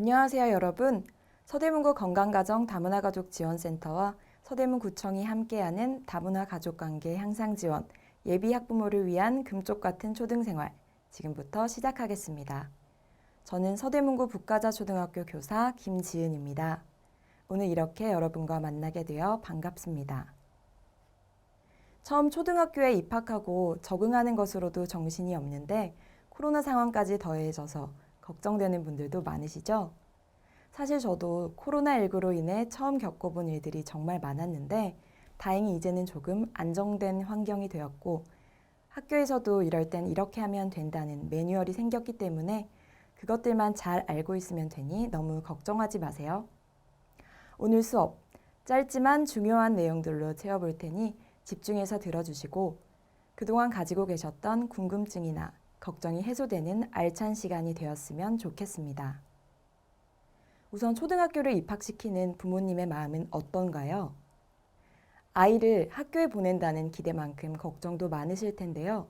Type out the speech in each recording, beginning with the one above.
안녕하세요, 여러분. 서대문구 건강가정 다문화가족지원센터와 서대문구청이 함께하는 다문화가족관계 향상지원, 예비 학부모를 위한 금쪽 같은 초등생활, 지금부터 시작하겠습니다. 저는 서대문구 북가자초등학교 교사 김지은입니다. 오늘 이렇게 여러분과 만나게 되어 반갑습니다. 처음 초등학교에 입학하고 적응하는 것으로도 정신이 없는데 코로나 상황까지 더해져서 걱정되는 분들도 많으시죠? 사실 저도 코로나19로 인해 처음 겪어본 일들이 정말 많았는데 다행히 이제는 조금 안정된 환경이 되었고 학교에서도 이럴 땐 이렇게 하면 된다는 매뉴얼이 생겼기 때문에 그것들만 잘 알고 있으면 되니 너무 걱정하지 마세요. 오늘 수업 짧지만 중요한 내용들로 채워볼 테니 집중해서 들어주시고 그동안 가지고 계셨던 궁금증이나 걱정이 해소되는 알찬 시간이 되었으면 좋겠습니다. 우선 초등학교를 입학시키는 부모님의 마음은 어떤가요? 아이를 학교에 보낸다는 기대만큼 걱정도 많으실 텐데요.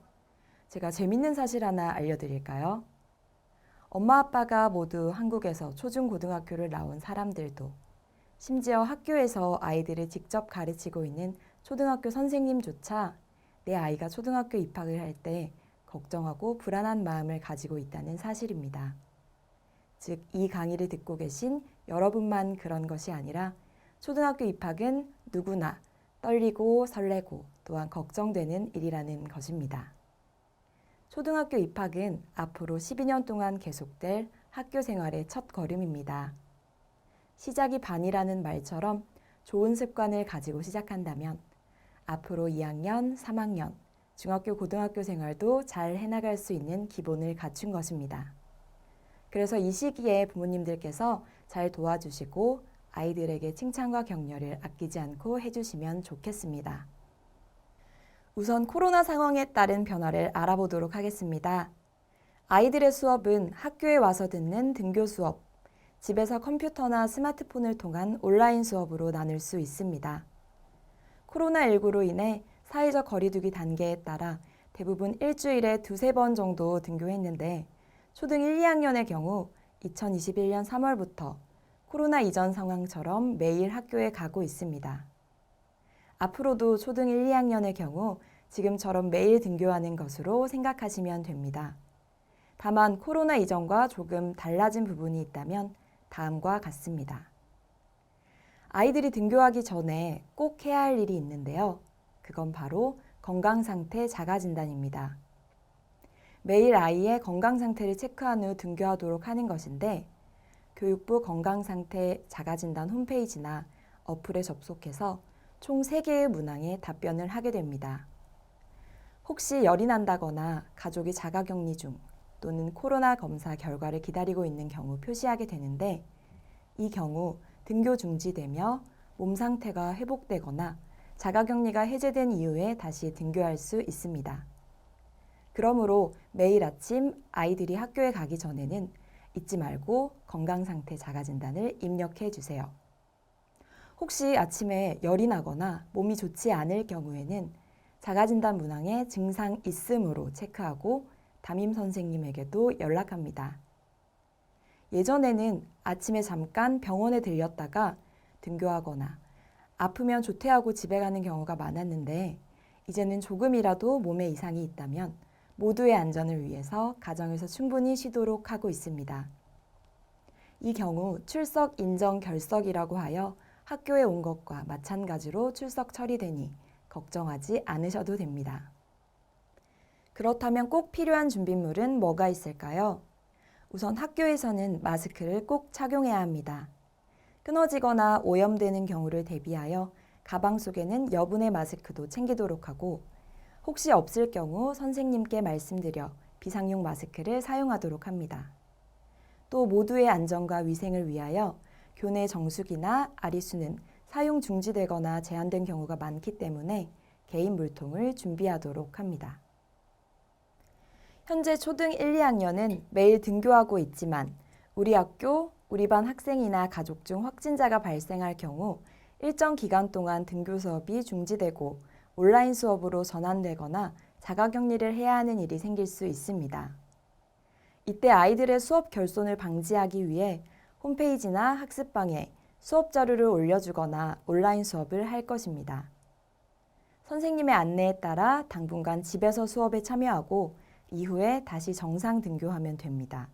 제가 재밌는 사실 하나 알려드릴까요? 엄마 아빠가 모두 한국에서 초중고등학교를 나온 사람들도 심지어 학교에서 아이들을 직접 가르치고 있는 초등학교 선생님조차 내 아이가 초등학교 입학을 할 때 걱정하고 불안한 마음을 가지고 있다는 사실입니다. 즉, 이 강의를 듣고 계신 여러분만 그런 것이 아니라 초등학교 입학은 누구나 떨리고 설레고 또한 걱정되는 일이라는 것입니다. 초등학교 입학은 앞으로 12년 동안 계속될 학교 생활의 첫 걸음입니다. 시작이 반이라는 말처럼 좋은 습관을 가지고 시작한다면 앞으로 2학년, 3학년, 중학교, 고등학교 생활도 잘 해나갈 수 있는 기본을 갖춘 것입니다. 그래서 이 시기에 부모님들께서 잘 도와주시고 아이들에게 칭찬과 격려를 아끼지 않고 해주시면 좋겠습니다. 우선 코로나 상황에 따른 변화를 알아보도록 하겠습니다. 아이들의 수업은 학교에 와서 듣는 등교 수업, 집에서 컴퓨터나 스마트폰을 통한 온라인 수업으로 나눌 수 있습니다. 코로나19로 인해 사회적 거리두기 단계에 따라 대부분 일주일에 2-3번 정도 등교했는데 초등 1, 2학년의 경우 2021년 3월부터 코로나 이전 상황처럼 매일 학교에 가고 있습니다. 앞으로도 초등 1, 2학년의 경우 지금처럼 매일 등교하는 것으로 생각하시면 됩니다. 다만 코로나 이전과 조금 달라진 부분이 있다면 다음과 같습니다. 아이들이 등교하기 전에 꼭 해야 할 일이 있는데요. 그건 바로 건강상태 자가진단입니다. 매일 아이의 건강상태를 체크한 후 등교하도록 하는 것인데 교육부 건강상태 자가진단 홈페이지나 어플에 접속해서 총 3개의 문항에 답변을 하게 됩니다. 혹시 열이 난다거나 가족이 자가격리 중 또는 코로나 검사 결과를 기다리고 있는 경우 표시하게 되는데 이 경우 등교 중지되며 몸 상태가 회복되거나 자가격리가 해제된 이후에 다시 등교할 수 있습니다. 그러므로 매일 아침 아이들이 학교에 가기 전에는 잊지 말고 건강상태 자가진단을 입력해 주세요. 혹시 아침에 열이 나거나 몸이 좋지 않을 경우에는 자가진단 문항에 증상 있음으로 체크하고 담임 선생님에게도 연락합니다. 예전에는 아침에 잠깐 병원에 들렸다가 등교하거나 아프면 조퇴하고 집에 가는 경우가 많았는데 이제는 조금이라도 몸에 이상이 있다면 모두의 안전을 위해서 가정에서 충분히 쉬도록 하고 있습니다. 이 경우 출석 인정 결석이라고 하여 학교에 온 것과 마찬가지로 출석 처리되니 걱정하지 않으셔도 됩니다. 그렇다면 꼭 필요한 준비물은 뭐가 있을까요? 우선 학교에서는 마스크를 꼭 착용해야 합니다. 끊어지거나 오염되는 경우를 대비하여 가방 속에는 여분의 마스크도 챙기도록 하고 혹시 없을 경우 선생님께 말씀드려 비상용 마스크를 사용하도록 합니다. 또 모두의 안전과 위생을 위하여 교내 정수기나 아리수는 사용 중지되거나 제한된 경우가 많기 때문에 개인 물통을 준비하도록 합니다. 현재 초등 1, 2학년은 매일 등교하고 있지만 우리 학교, 우리 반 학생이나 가족 중 확진자가 발생할 경우 일정 기간 동안 등교 수업이 중지되고 온라인 수업으로 전환되거나 자가격리를 해야 하는 일이 생길 수 있습니다. 이때 아이들의 수업 결손을 방지하기 위해 홈페이지나 학습방에 수업 자료를 올려주거나 온라인 수업을 할 것입니다. 선생님의 안내에 따라 당분간 집에서 수업에 참여하고 이후에 다시 정상 등교하면 됩니다.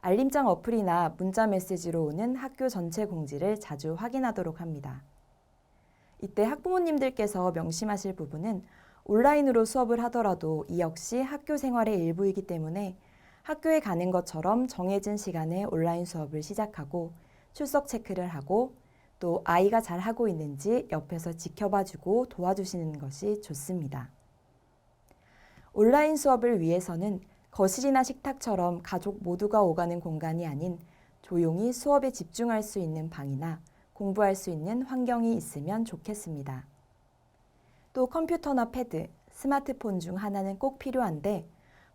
알림장 어플이나 문자 메시지로 오는 학교 전체 공지를 자주 확인하도록 합니다. 이때 학부모님들께서 명심하실 부분은 온라인으로 수업을 하더라도 이 역시 학교 생활의 일부이기 때문에 학교에 가는 것처럼 정해진 시간에 온라인 수업을 시작하고 출석 체크를 하고 또 아이가 잘 하고 있는지 옆에서 지켜봐주고 도와주시는 것이 좋습니다. 온라인 수업을 위해서는 거실이나 식탁처럼 가족 모두가 오가는 공간이 아닌 조용히 수업에 집중할 수 있는 방이나 공부할 수 있는 환경이 있으면 좋겠습니다. 또 컴퓨터나 패드, 스마트폰 중 하나는 꼭 필요한데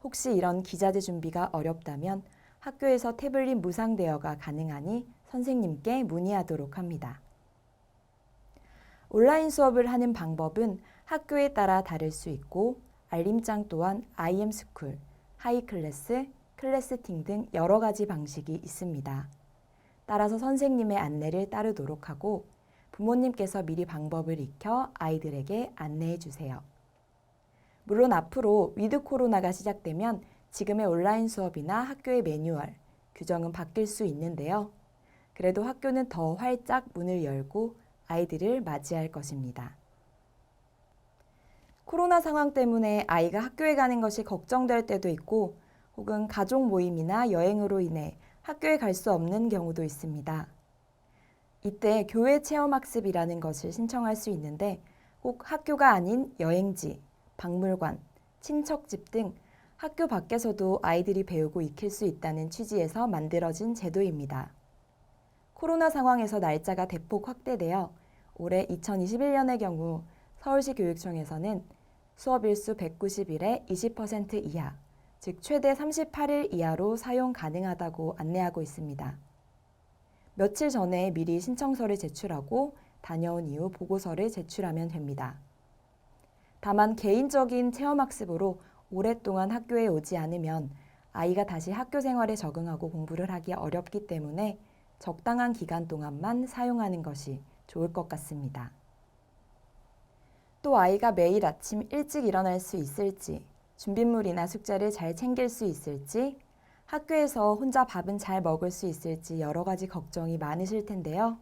혹시 이런 기자재 준비가 어렵다면 학교에서 태블릿 무상 대여가 가능하니 선생님께 문의하도록 합니다. 온라인 수업을 하는 방법은 학교에 따라 다를 수 있고 알림장 또한 IM스쿨, 하이클래스, 클래스팅 등 여러 가지 방식이 있습니다. 따라서 선생님의 안내를 따르도록 하고 부모님께서 미리 방법을 익혀 아이들에게 안내해 주세요. 물론 앞으로 위드 코로나가 시작되면 지금의 온라인 수업이나 학교의 매뉴얼, 규정은 바뀔 수 있는데요. 그래도 학교는 더 활짝 문을 열고 아이들을 맞이할 것입니다. 코로나 상황 때문에 아이가 학교에 가는 것이 걱정될 때도 있고 혹은 가족 모임이나 여행으로 인해 학교에 갈 수 없는 경우도 있습니다. 이때 교회 체험학습이라는 것을 신청할 수 있는데 꼭 학교가 아닌 여행지, 박물관, 친척집 등 학교 밖에서도 아이들이 배우고 익힐 수 있다는 취지에서 만들어진 제도입니다. 코로나 상황에서 날짜가 대폭 확대되어 올해 2021년의 경우 서울시 교육청에서는 수업 일수 190일에 20% 이하, 즉 최대 38일 이하로 사용 가능하다고 안내하고 있습니다. 며칠 전에 미리 신청서를 제출하고 다녀온 이후 보고서를 제출하면 됩니다. 다만 개인적인 체험학습으로 오랫동안 학교에 오지 않으면 아이가 다시 학교 생활에 적응하고 공부를 하기 어렵기 때문에 적당한 기간 동안만 사용하는 것이 좋을 것 같습니다. 또 아이가 매일 아침 일찍 일어날 수 있을지, 준비물이나 숙제를 잘 챙길 수 있을지, 학교에서 혼자 밥은 잘 먹을 수 있을지 여러 가지 걱정이 많으실 텐데요.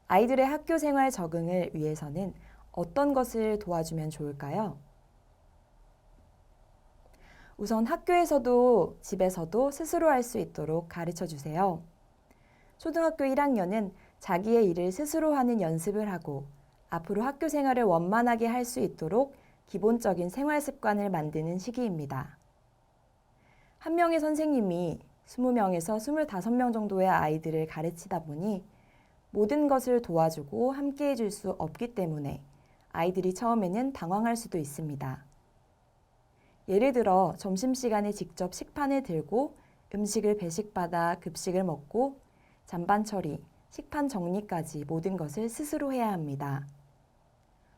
아이들의 학교 생활 적응을 위해서는 어떤 것을 도와주면 좋을까요? 우선 학교에서도 집에서도 스스로 할 수 있도록 가르쳐 주세요. 초등학교 1학년은 자기의 일을 스스로 하는 연습을 하고 앞으로 학교 생활을 원만하게 할 수 있도록 기본적인 생활 습관을 만드는 시기입니다. 한 명의 선생님이 20명에서 25명 정도의 아이들을 가르치다 보니 모든 것을 도와주고 함께 해줄 수 없기 때문에 아이들이 처음에는 당황할 수도 있습니다. 예를 들어 점심시간에 직접 식판을 들고 음식을 배식받아 급식을 먹고 잔반 처리, 식판 정리까지 모든 것을 스스로 해야 합니다.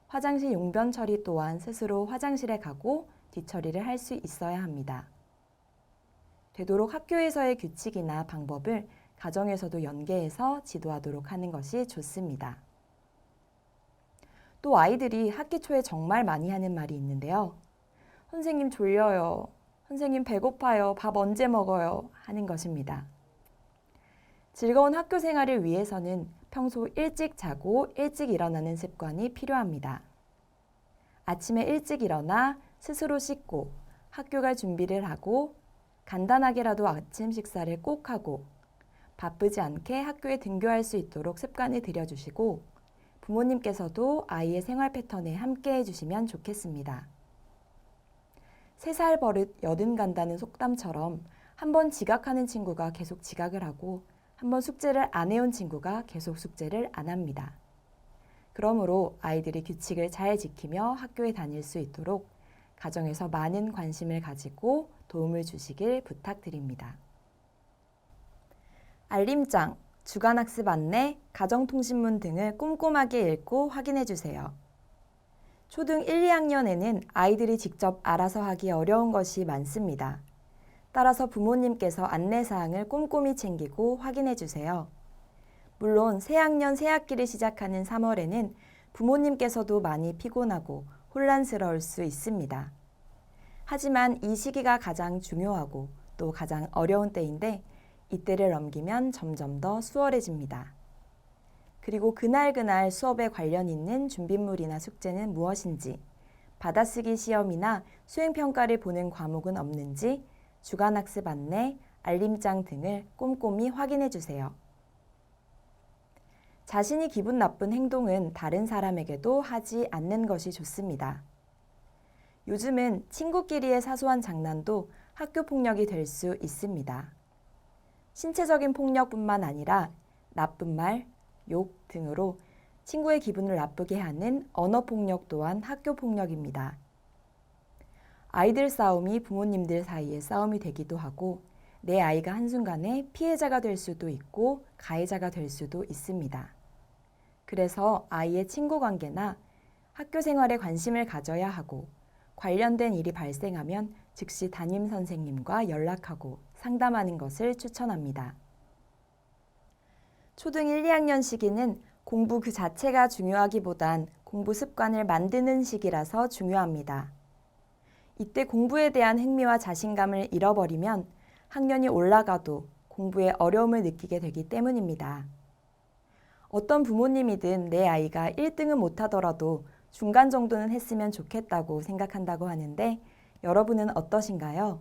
화장실 용변 처리 또한 스스로 화장실에 가고 뒷처리를 할 수 있어야 합니다. 되도록 학교에서의 규칙이나 방법을 가정에서도 연계해서 지도하도록 하는 것이 좋습니다. 또 아이들이 학기 초에 정말 많이 하는 말이 있는데요. 선생님 졸려요. 선생님 배고파요. 밥 언제 먹어요? 하는 것입니다. 즐거운 학교 생활을 위해서는 평소 일찍 자고 일찍 일어나는 습관이 필요합니다. 아침에 일찍 일어나 스스로 씻고 학교 갈 준비를 하고 간단하게라도 아침 식사를 꼭 하고 바쁘지 않게 학교에 등교할 수 있도록 습관을 들여주시고 부모님께서도 아이의 생활 패턴에 함께 해주시면 좋겠습니다. 3살 버릇 여든 간다는 속담처럼 한번 지각하는 친구가 계속 지각을 하고 한번 숙제를 안 해온 친구가 계속 숙제를 안 합니다. 그러므로 아이들이 규칙을 잘 지키며 학교에 다닐 수 있도록 가정에서 많은 관심을 가지고 도움을 주시길 부탁드립니다. 알림장, 주간학습 안내, 가정통신문 등을 꼼꼼하게 읽고 확인해 주세요. 초등 1, 2학년에는 아이들이 직접 알아서 하기 어려운 것이 많습니다. 따라서 부모님께서 안내사항을 꼼꼼히 챙기고 확인해 주세요. 물론 새학년 새학기를 시작하는 3월에는 부모님께서도 많이 피곤하고 혼란스러울 수 있습니다. 하지만 이 시기가 가장 중요하고 또 가장 어려운 때인데 이때를 넘기면 점점 더 수월해집니다. 그리고 그날 수업에 관련 있는 준비물이나 숙제는 무엇인지, 받아쓰기 시험이나 수행평가를 보는 과목은 없는지, 주간학습 안내, 알림장 등을 꼼꼼히 확인해 주세요. 자신이 기분 나쁜 행동은 다른 사람에게도 하지 않는 것이 좋습니다. 요즘은 친구끼리의 사소한 장난도 학교 폭력이 될 수 있습니다. 신체적인 폭력뿐만 아니라 나쁜 말, 욕 등으로 친구의 기분을 나쁘게 하는 언어 폭력 또한 학교 폭력입니다. 아이들 싸움이 부모님들 사이의 싸움이 되기도 하고 내 아이가 한순간에 피해자가 될 수도 있고 가해자가 될 수도 있습니다. 그래서 아이의 친구 관계나 학교 생활에 관심을 가져야 하고 관련된 일이 발생하면 즉시 담임 선생님과 연락하고 상담하는 것을 추천합니다. 초등 1, 2학년 시기는 공부 그 자체가 중요하기보단 공부 습관을 만드는 시기라서 중요합니다. 이때 공부에 대한 흥미와 자신감을 잃어버리면 학년이 올라가도 공부에 어려움을 느끼게 되기 때문입니다. 어떤 부모님이든 내 아이가 1등은 못하더라도 중간 정도는 했으면 좋겠다고 생각한다고 하는데 여러분은 어떠신가요?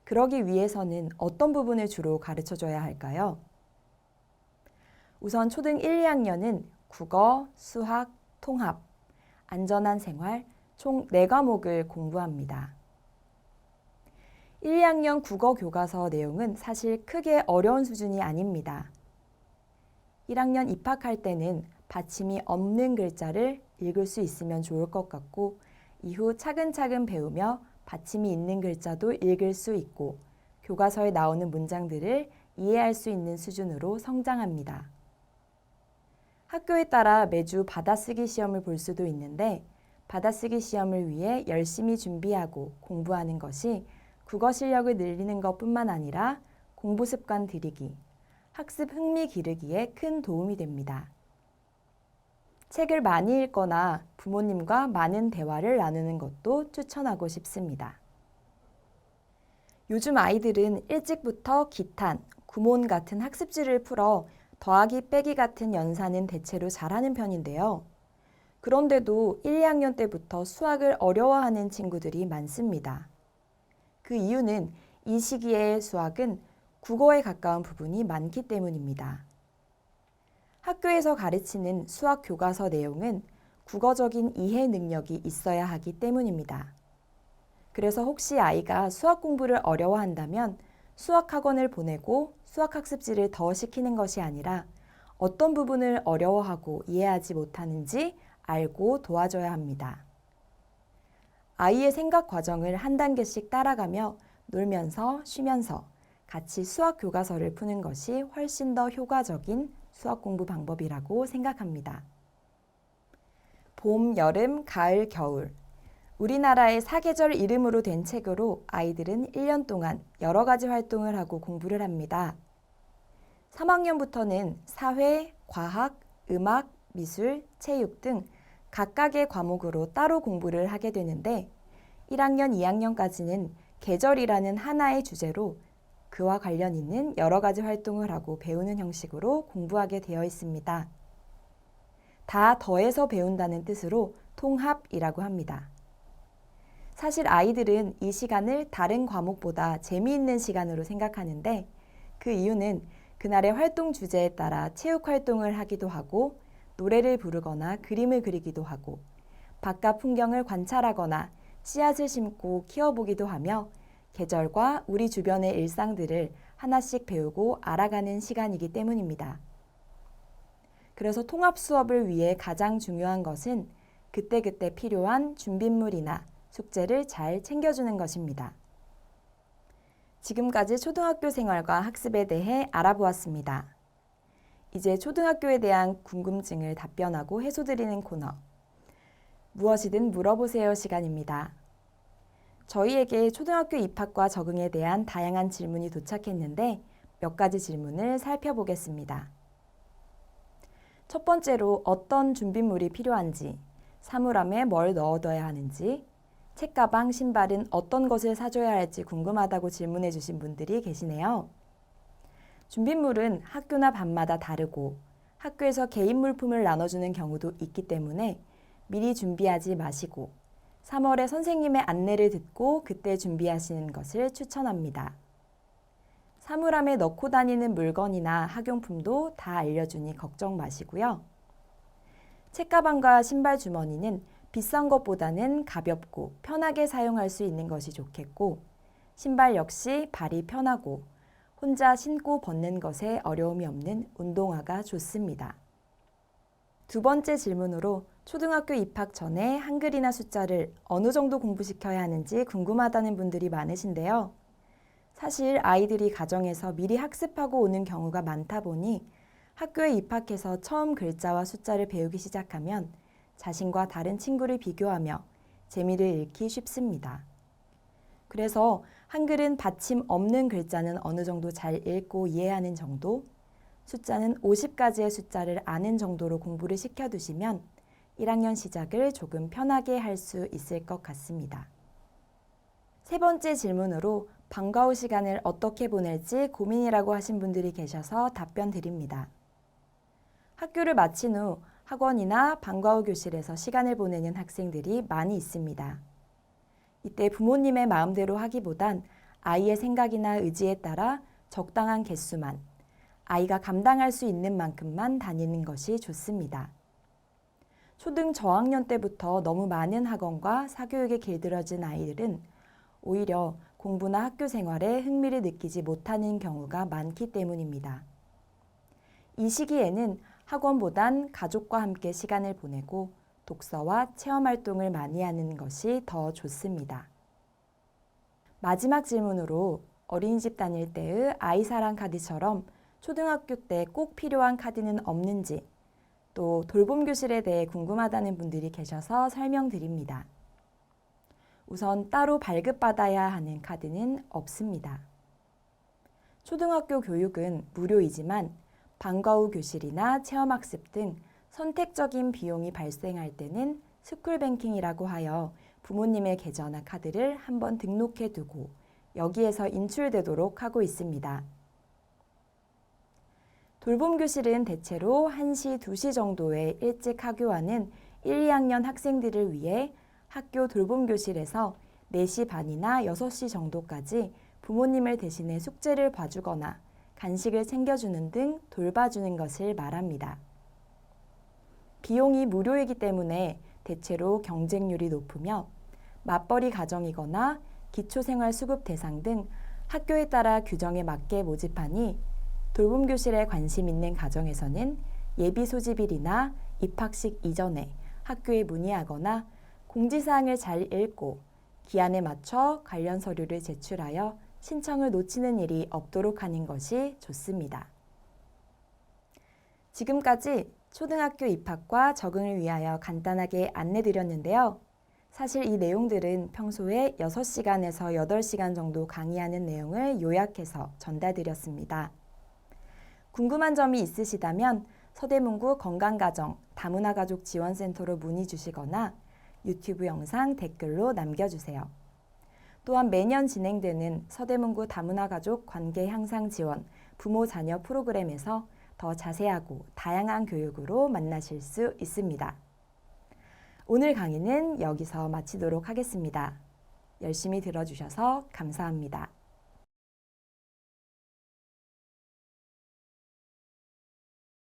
그러기 위해서는 어떤 부분을 주로 가르쳐줘야 할까요? 우선 초등 1, 2학년은 국어, 수학, 통합, 안전한 생활, 총 4과목을 공부합니다. 1, 2학년 국어 교과서 내용은 사실 크게 어려운 수준이 아닙니다. 1학년 입학할 때는 받침이 없는 글자를 읽을 수 있으면 좋을 것 같고 이후 차근차근 배우며 받침이 있는 글자도 읽을 수 있고 교과서에 나오는 문장들을 이해할 수 있는 수준으로 성장합니다. 학교에 따라 매주 받아쓰기 시험을 볼 수도 있는데 받아쓰기 시험을 위해 열심히 준비하고 공부하는 것이 국어 실력을 늘리는 것뿐만 아니라 공부 습관 들이기, 학습 흥미 기르기에 큰 도움이 됩니다. 책을 많이 읽거나 부모님과 많은 대화를 나누는 것도 추천하고 싶습니다. 요즘 아이들은 일찍부터 기탄, 구몬 같은 학습지를 풀어 더하기 빼기 같은 연산은 대체로 잘하는 편인데요. 그런데도 1, 2학년 때부터 수학을 어려워하는 친구들이 많습니다. 그 이유는 이 시기의 수학은 국어에 가까운 부분이 많기 때문입니다. 학교에서 가르치는 수학 교과서 내용은 국어적인 이해 능력이 있어야 하기 때문입니다. 그래서 혹시 아이가 수학 공부를 어려워한다면 수학 학원을 보내고 수학 학습지를 더 시키는 것이 아니라 어떤 부분을 어려워하고 이해하지 못하는지 알고 도와줘야 합니다. 아이의 생각 과정을 한 단계씩 따라가며 놀면서 쉬면서 같이 수학 교과서를 푸는 것이 훨씬 더 효과적인 수학 공부 방법이라고 생각합니다. 봄, 여름, 가을, 겨울. 우리나라의 사계절 이름으로 된 책으로 아이들은 1년 동안 여러 가지 활동을 하고 공부를 합니다. 3학년부터는 사회, 과학, 음악, 미술, 체육 등 각각의 과목으로 따로 공부를 하게 되는데 1학년, 2학년까지는 계절이라는 하나의 주제로 그와 관련 있는 여러 가지 활동을 하고 배우는 형식으로 공부하게 되어 있습니다. 다 더해서 배운다는 뜻으로 통합이라고 합니다. 사실 아이들은 이 시간을 다른 과목보다 재미있는 시간으로 생각하는데 그 이유는 그날의 활동 주제에 따라 체육 활동을 하기도 하고 노래를 부르거나 그림을 그리기도 하고 바깥 풍경을 관찰하거나 씨앗을 심고 키워보기도 하며 계절과 우리 주변의 일상들을 하나씩 배우고 알아가는 시간이기 때문입니다. 그래서 통합 수업을 위해 가장 중요한 것은 그때그때 필요한 준비물이나 숙제를 잘 챙겨주는 것입니다. 지금까지 초등학교 생활과 학습에 대해 알아보았습니다. 이제 초등학교에 대한 궁금증을 답변하고 해소드리는 코너. 무엇이든 물어보세요 시간입니다. 저희에게 초등학교 입학과 적응에 대한 다양한 질문이 도착했는데 몇 가지 질문을 살펴보겠습니다. 첫 번째로 어떤 준비물이 필요한지, 사물함에 뭘 넣어둬야 하는지, 책가방, 신발은 어떤 것을 사줘야 할지 궁금하다고 질문해 주신 분들이 계시네요. 준비물은 학교나 반마다 다르고 학교에서 개인 물품을 나눠주는 경우도 있기 때문에 미리 준비하지 마시고 3월에 선생님의 안내를 듣고 그때 준비하시는 것을 추천합니다. 사물함에 넣고 다니는 물건이나 학용품도 다 알려주니 걱정 마시고요. 책가방과 신발 주머니는 비싼 것보다는 가볍고 편하게 사용할 수 있는 것이 좋겠고, 신발 역시 발이 편하고 혼자 신고 벗는 것에 어려움이 없는 운동화가 좋습니다. 두 번째 질문으로 초등학교 입학 전에 한글이나 숫자를 어느 정도 공부시켜야 하는지 궁금하다는 분들이 많으신데요. 사실 아이들이 가정에서 미리 학습하고 오는 경우가 많다 보니 학교에 입학해서 처음 글자와 숫자를 배우기 시작하면 자신과 다른 친구를 비교하며 재미를 잃기 쉽습니다. 그래서 한글은 받침 없는 글자는 어느 정도 잘 읽고 이해하는 정도, 숫자는 50가지의 숫자를 아는 정도로 공부를 시켜두시면 1학년 시작을 조금 편하게 할 수 있을 것 같습니다. 세 번째 질문으로 방과 후 시간을 어떻게 보낼지 고민이라고 하신 분들이 계셔서 답변 드립니다. 학교를 마친 후 학원이나 방과 후 교실에서 시간을 보내는 학생들이 많이 있습니다. 이때 부모님의 마음대로 하기보단 아이의 생각이나 의지에 따라 적당한 개수만, 아이가 감당할 수 있는 만큼만 다니는 것이 좋습니다. 초등 저학년 때부터 너무 많은 학원과 사교육에 길들여진 아이들은 오히려 공부나 학교 생활에 흥미를 느끼지 못하는 경우가 많기 때문입니다. 이 시기에는 학원보단 가족과 함께 시간을 보내고 독서와 체험활동을 많이 하는 것이 더 좋습니다. 마지막 질문으로 어린이집 다닐 때의 아이사랑 카드처럼 초등학교 때 꼭 필요한 카드는 없는지, 또 돌봄 교실에 대해 궁금하다는 분들이 계셔서 설명드립니다. 우선 따로 발급받아야 하는 카드는 없습니다. 초등학교 교육은 무료이지만 방과 후 교실이나 체험학습 등 선택적인 비용이 발생할 때는 스쿨뱅킹이라고 하여 부모님의 계좌나 카드를 한번 등록해 두고 여기에서 인출되도록 하고 있습니다. 돌봄 교실은 대체로 1시, 2시 정도에 일찍 하교하는 1, 2학년 학생들을 위해 학교 돌봄 교실에서 4시 반이나 6시 정도까지 부모님을 대신해 숙제를 봐주거나 간식을 챙겨주는 등 돌봐주는 것을 말합니다. 비용이 무료이기 때문에 대체로 경쟁률이 높으며 맞벌이 가정이거나 기초생활수급 대상 등 학교에 따라 규정에 맞게 모집하니 돌봄 교실에 관심 있는 가정에서는 예비 소집일이나 입학식 이전에 학교에 문의하거나 공지사항을 잘 읽고 기한에 맞춰 관련 서류를 제출하여 신청을 놓치는 일이 없도록 하는 것이 좋습니다. 지금까지 초등학교 입학과 적응을 위하여 간단하게 안내드렸는데요. 사실 이 내용들은 평소에 6시간에서 8시간 정도 강의하는 내용을 요약해서 전달드렸습니다. 궁금한 점이 있으시다면 서대문구 건강가정 다문화가족 지원센터로 문의 주시거나 유튜브 영상 댓글로 남겨주세요. 또한 매년 진행되는 서대문구 다문화가족 관계 향상 지원 부모 자녀 프로그램에서 더 자세하고 다양한 교육으로 만나실 수 있습니다. 오늘 강의는 여기서 마치도록 하겠습니다. 열심히 들어주셔서 감사합니다.